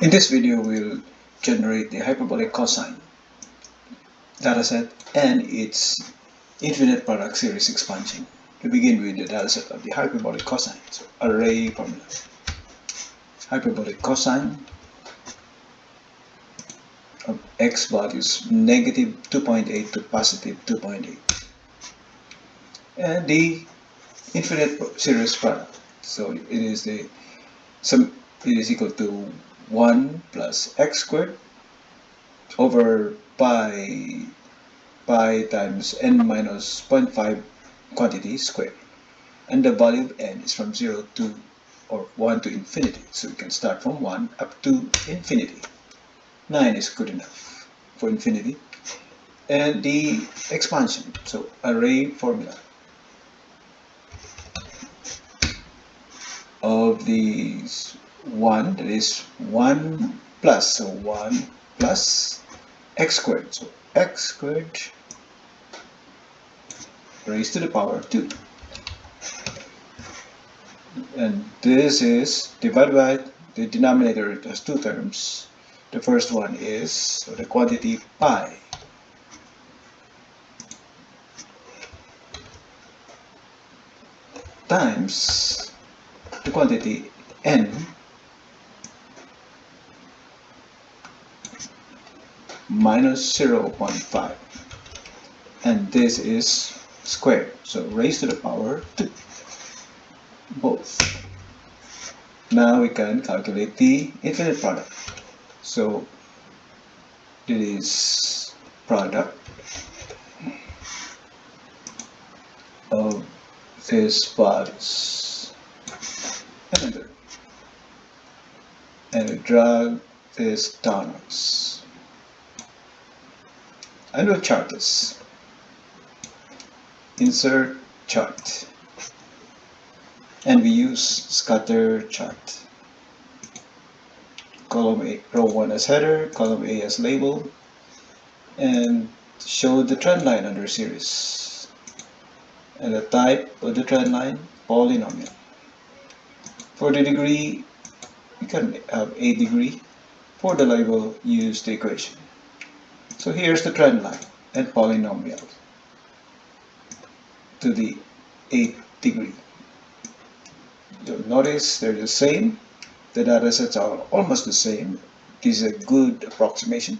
In this video, we'll generate the hyperbolic cosine dataset and its infinite product series expansion. To begin with the dataset of the hyperbolic cosine, so array formula. Hyperbolic cosine of x values negative 2.8 to positive 2.8. And the infinite series product. So it is equal to 1 plus x squared over pi times n minus 0.5 quantity squared. And the value of n is from 0 to or 1 to infinity. So we can start from 1 up to infinity. 9 is good enough for infinity. And the expansion, so array formula of these 1, that is 1 plus, so 1 plus x squared, so x squared raised to the power of 2. And this is divided by the denominator. It has two terms. The first one is, so the quantity pi times the quantity n minus 0.5, and this is squared, so raised to the power 2, both. Now we can calculate the infinite product. So it is product of these values, and we drag this downwards, and we'll chart this. Insert chart, and we use scatter chart. Column A, row 1 as header, column A as label, and show the trend line under series. And the type of the trend line, polynomial. For the degree, we can have a degree. For the label, use the equation. So here's the trend line and polynomial to the 8th degree. You'll notice they're the same. The data sets are almost the same. This is a good approximation.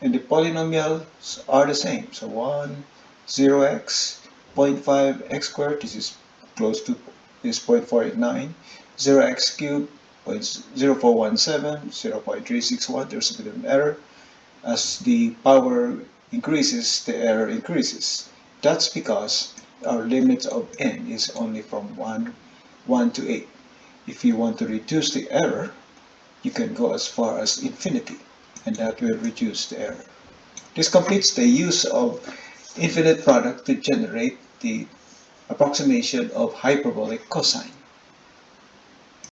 And the polynomials are the same. So 1, 0x, 0.5 x squared, this is close to this 0.489, 0x cubed, 0.0417, 0.361, there's a bit of an error. As the power increases, the error increases. That's because our limit of n is only from 1 to 8. If you want to reduce the error, you can go as far as infinity, and that will reduce the error. This completes the use of infinite product to generate the approximation of hyperbolic cosine.